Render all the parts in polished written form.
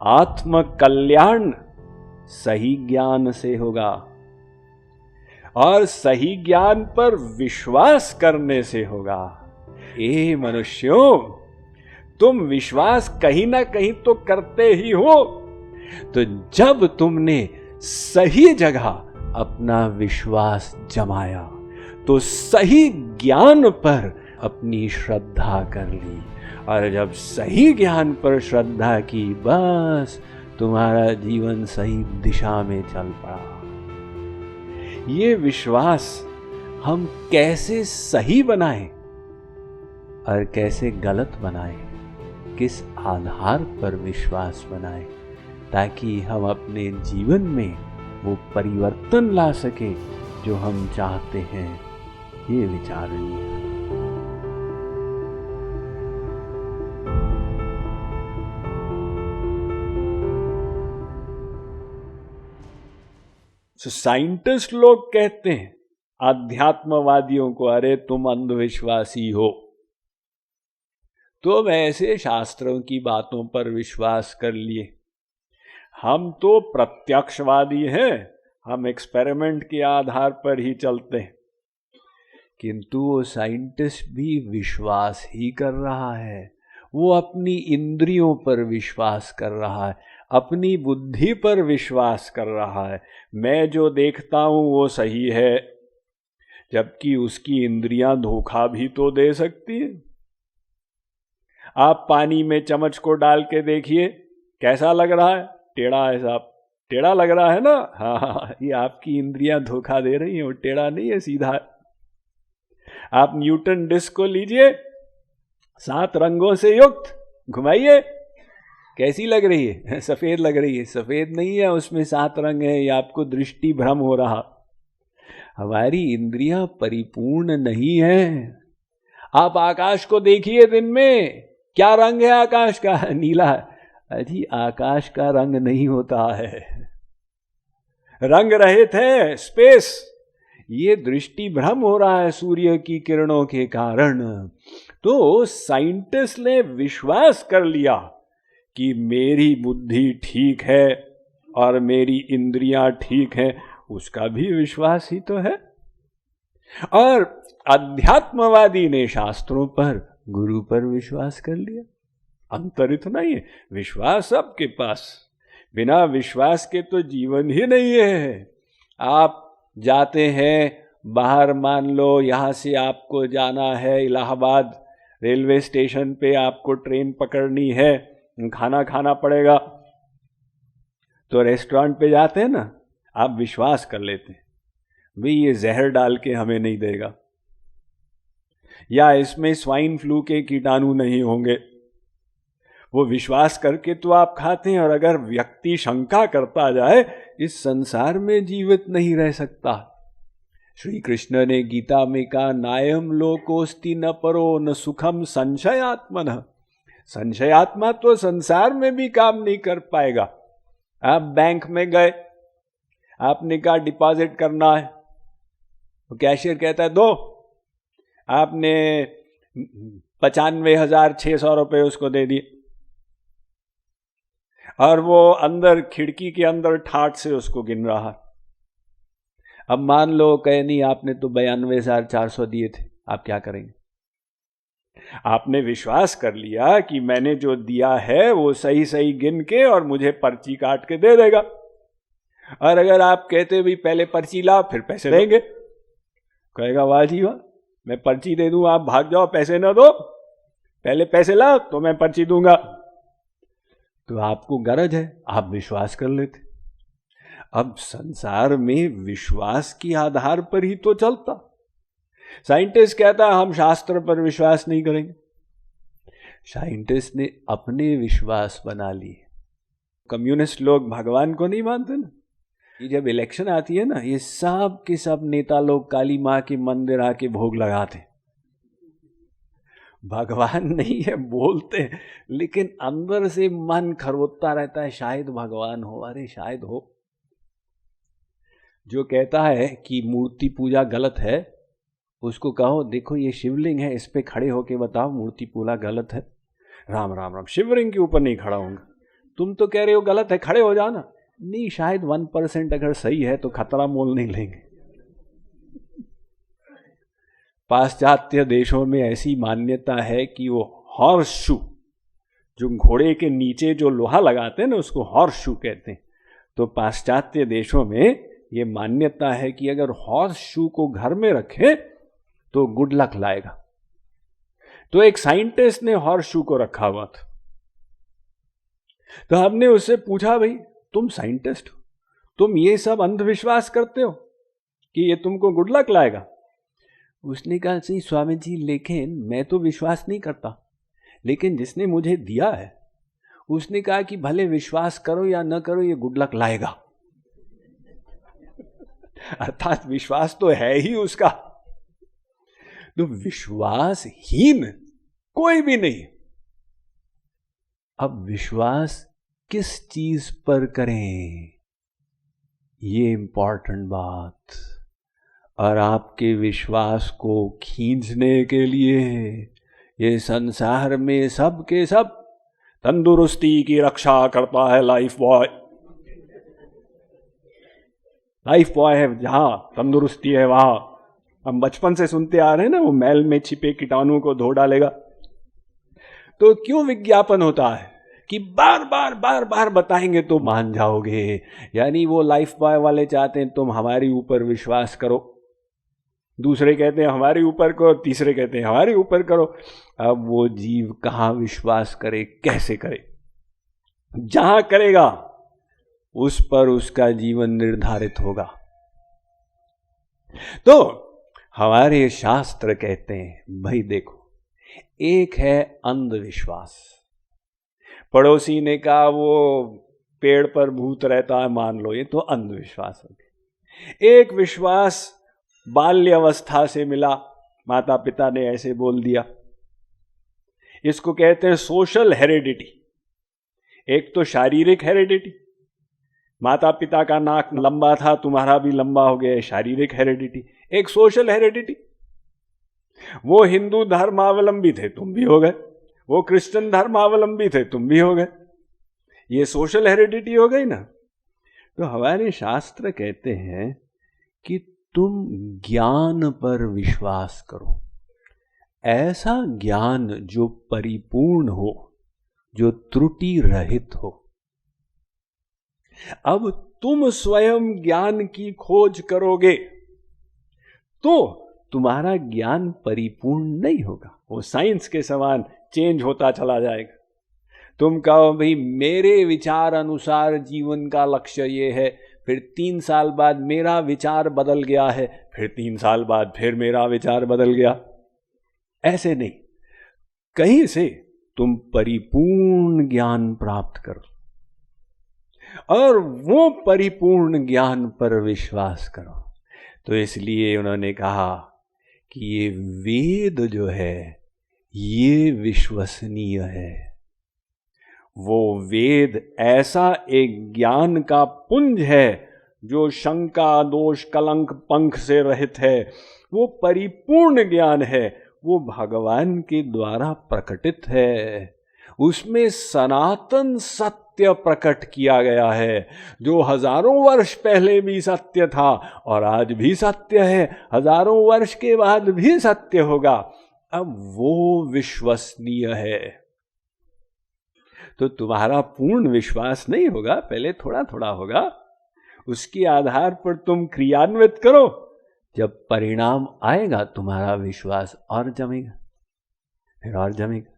आत्म कल्याण सही ज्ञान से होगा, और सही ज्ञान पर विश्वास करने से होगा। ए मनुष्यों, तुम विश्वास कहीं ना कहीं तो करते ही हो। तो जब तुमने सही जगह अपना विश्वास जमाया तो सही ज्ञान पर अपनी श्रद्धा कर ली, और जब सही ज्ञान पर श्रद्धा की, बस तुम्हारा जीवन सही दिशा में चल पड़ा। ये विश्वास हम कैसे सही बनाएं और कैसे गलत बनाएं, किस आधार पर विश्वास बनाएं, ताकि हम अपने जीवन में वो परिवर्तन ला सके जो हम चाहते हैं, ये विचारणीय। साइंटिस्ट लोग कहते हैं आध्यात्मवादियों को, अरे तुम अंधविश्वासी हो। तो वैसे शास्त्रों की बातों पर विश्वास कर लिए। हम तो प्रत्यक्षवादी हैं, हम एक्सपेरिमेंट के आधार पर ही चलते हैं। किंतु वो साइंटिस्ट भी विश्वास ही कर रहा है, वो अपनी इंद्रियों पर विश्वास कर रहा है, अपनी बुद्धि पर विश्वास कर रहा है। मैं जो देखता हूं वो सही है, जबकि उसकी इंद्रियां धोखा भी तो दे सकती है। आप पानी में चम्मच को डाल के देखिए, कैसा लग रहा है? टेढ़ा है साहब, टेढ़ा लग रहा है ना? हाँ, ये आपकी इंद्रियां धोखा दे रही हैं, वो टेढ़ा नहीं है, सीधा है। आप न्यूटन डिस्क को लीजिए, 7 रंगों से युक्त, घुमाइए, कैसी लग रही है? सफेद लग रही है। सफेद नहीं है, उसमें 7 रंग है, ये आपको दृष्टि भ्रम हो रहा। हमारी इंद्रियां परिपूर्ण नहीं है। आप आकाश को देखिए, दिन में क्या रंग है आकाश का? नीला। अजी आकाश का रंग नहीं होता है, रंग रहित है, स्पेस। ये दृष्टि भ्रम हो रहा है सूर्य की किरणों के कारण। तो साइंटिस्ट ने विश्वास कर लिया कि मेरी बुद्धि ठीक है और मेरी इंद्रियां ठीक हैं, उसका भी विश्वास ही तो है। और अध्यात्मवादी ने शास्त्रों पर, गुरु पर विश्वास कर लिया। अंतर इतना ही है, विश्वास सबके पास, बिना विश्वास के तो जीवन ही नहीं है। आप जाते हैं बाहर, मान लो यहां से आपको जाना है इलाहाबाद, रेलवे स्टेशन पे आपको ट्रेन पकड़नी है, खाना खाना पड़ेगा, तो रेस्टोरेंट पे जाते हैं ना, आप विश्वास कर लेते हैं भाई ये जहर डाल के हमें नहीं देगा, या इसमें स्वाइन फ्लू के कीटाणु नहीं होंगे। वो विश्वास करके तो आप खाते हैं। और अगर व्यक्ति शंका करता जाए, इस संसार में जीवित नहीं रह सकता। श्री कृष्ण ने गीता में कहा, नायम लोकोस्ति न परो न सुखम संशयात्मनः। संशयात्मा तो संसार में भी काम नहीं कर पाएगा। आप बैंक में गए, आपने कहा डिपॉजिट करना है, तो कैशियर कहता है दो, आपने 95,600 रुपये उसको दे दिए, और वो अंदर खिड़की के अंदर ठाठ से उसको गिन रहा है। अब मान लो कहे नहीं, आपने तो 92,400 दिए थे, आप क्या करेंगे? आपने विश्वास कर लिया कि मैंने जो दिया है वो सही सही गिन के और मुझे पर्ची काट के दे देगा। और अगर आप कहते भी पहले पर्ची ला फिर पैसे देंगे, कहेगा वाह जी वाह, मैं पर्ची दे दूं, आप भाग जाओ, पैसे ना दो, पहले पैसे ला तो मैं पर्ची दूंगा। तो आपको गरज है, आप विश्वास कर लेते। अब संसार में विश्वास के आधार पर ही तो चलता। साइंटिस्ट कहता है हम शास्त्र पर विश्वास नहीं करेंगे। साइंटिस्ट ने अपने विश्वास बना लिए। कम्युनिस्ट लोग भगवान को नहीं मानते ना, ये जब इलेक्शन आती है ना, ये सब के सब नेता लोग काली माँ के मंदिर आके भोग लगाते। भगवान नहीं है बोलते, लेकिन अंदर से मन खरवोता रहता है शायद भगवान हो। अरे शायद हो। जो कहता है कि मूर्ति पूजा गलत है, उसको कहो देखो ये शिवलिंग है, इस पे खड़े होके बताओ मूर्ति पूजा गलत है। राम राम राम, शिवलिंग के ऊपर नहीं खड़ा होऊंगा, तुम तो कह रहे हो गलत है, खड़े हो जाना। नहीं, शायद 1% अगर सही है तो खतरा मोल नहीं लेंगे। पाश्चात्य देशों में ऐसी मान्यता है कि वो हॉर्स शू, जो घोड़े के नीचे जो लोहा लगाते हैं ना, उसको हॉर्स शू कहते हैं। तो पाश्चात्य देशों में ये मान्यता है कि अगर हॉर्स शू को घर में रखें तो गुड लक लाएगा। तो एक साइंटिस्ट ने हॉर्स शू को रखा हुआ था। तो हमने उससे पूछा, भाई तुम साइंटिस्ट हो, तुम ये सब अंधविश्वास करते हो कि ये तुमको गुड लक लाएगा? उसने कहा, सही स्वामी जी, लेकिन मैं तो विश्वास नहीं करता, लेकिन जिसने मुझे दिया है उसने कहा कि भले विश्वास करो या न करो, ये गुड लक लाएगा। अर्थात विश्वास तो है ही उसका। तो विश्वासहीन कोई भी नहीं। अब विश्वास किस चीज पर करें, ये इंपॉर्टेंट बात। और आपके विश्वास को खींचने के लिए ये संसार में सब के सब तंदुरुस्ती की रक्षा करता है लाइफ बॉय। लाइफ बॉय है जहां तंदुरुस्ती है वहां। हम बचपन से सुनते आ रहे हैं ना, वो मैल में छिपे कीटाणु को धो डालेगा। तो क्यों विज्ञापन होता है कि बार बार बार बार बताएंगे तो मान जाओगे। यानी वो लाइफ बॉय वाले चाहते हैं तुम हमारे ऊपर विश्वास करो, दूसरे कहते हैं हमारे ऊपर करो, तीसरे कहते हैं हमारे ऊपर करो। अब वो जीव कहां विश्वास करे, कैसे करे? जहां करेगा उस पर उसका जीवन निर्धारित होगा। तो हमारे शास्त्र कहते हैं, भाई देखो, एक है अंधविश्वास। पड़ोसी ने कहा वो पेड़ पर भूत रहता है, मान लो, ये तो अंधविश्वास हो गया। एक विश्वास बाल्यावस्था से मिला, माता पिता ने ऐसे बोल दिया, इसको कहते हैं सोशल हेरिडिटी। एक तो शारीरिक हेरिडिटी, माता पिता का नाक लंबा था, तुम्हारा भी लंबा हो गया, शारीरिक हेरिडिटी। एक सोशल हेरिडिटी, वो हिंदू धर्मावलंबी थे, तुम भी हो गए, वो क्रिश्चियन धर्मावलंबी थे, तुम भी हो गए, ये सोशल हेरिडिटी हो गई ना। तो हमारे शास्त्र कहते हैं कि तुम ज्ञान पर विश्वास करो, ऐसा ज्ञान जो परिपूर्ण हो, जो त्रुटि रहित हो। अब तुम स्वयं ज्ञान की खोज करोगे तो तुम्हारा ज्ञान परिपूर्ण नहीं होगा, वो साइंस के समान चेंज होता चला जाएगा। तुम कहो भाई मेरे विचार अनुसार जीवन का लक्ष्य ये है, फिर 3 साल बाद मेरा विचार बदल गया है, फिर 3 साल बाद फिर मेरा विचार बदल गया। ऐसे नहीं, कहीं से तुम परिपूर्ण ज्ञान प्राप्त करो और वो परिपूर्ण ज्ञान पर विश्वास करो। तो इसलिए उन्होंने कहा कि ये वेद जो है ये विश्वसनीय है। वो वेद ऐसा एक ज्ञान का पुंज है जो शंका दोष कलंक पंख से रहित है, वो परिपूर्ण ज्ञान है, वो भगवान के द्वारा प्रकटित है। उसमें सनातन सत्य प्रकट किया गया है, जो हजारों वर्ष पहले भी सत्य था और आज भी सत्य है, हजारों वर्ष के बाद भी सत्य होगा। अब वो विश्वसनीय है। तो तुम्हारा पूर्ण विश्वास नहीं होगा, पहले थोड़ा थोड़ा होगा, उसके आधार पर तुम क्रियान्वित करो। जब परिणाम आएगा तुम्हारा विश्वास और जमेगा, फिर और जमेगा।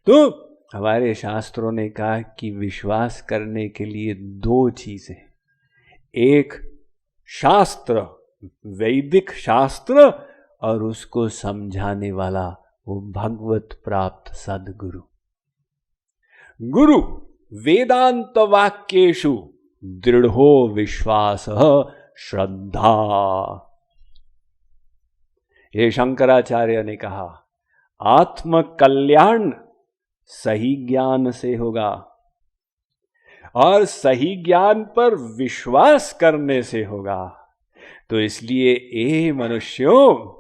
तो हमारे शास्त्रों ने कहा कि विश्वास करने के लिए 2 चीजें, एक शास्त्र, वैदिक शास्त्र, और उसको समझाने वाला वो भगवत प्राप्त सद्गुरु। गुरु वेदांत वाक्येषु दृढ़ो विश्वास श्रद्धा। ये शंकराचार्य ने कहा आत्म कल्याण सही ज्ञान से होगा और सही ज्ञान पर विश्वास करने से होगा। तो इसलिए ए मनुष्यों,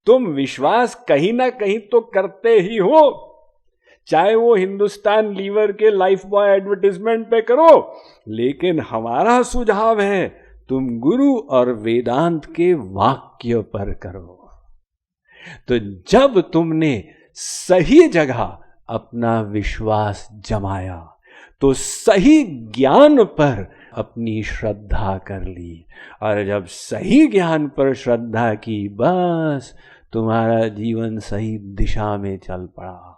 तुम विश्वास कहीं ना कहीं तो करते ही हो, चाहे वो हिंदुस्तान लीवर के लाइफ बॉय एडवर्टाइजमेंट पे करो, लेकिन हमारा सुझाव है तुम गुरु और वेदांत के वाक्य पर करो। तो जब तुमने सही जगह अपना विश्वास जमाया तो सही ज्ञान पर अपनी श्रद्धा कर ली, और जब सही ज्ञान पर श्रद्धा की, बस तुम्हारा जीवन सही दिशा में चल पड़ा।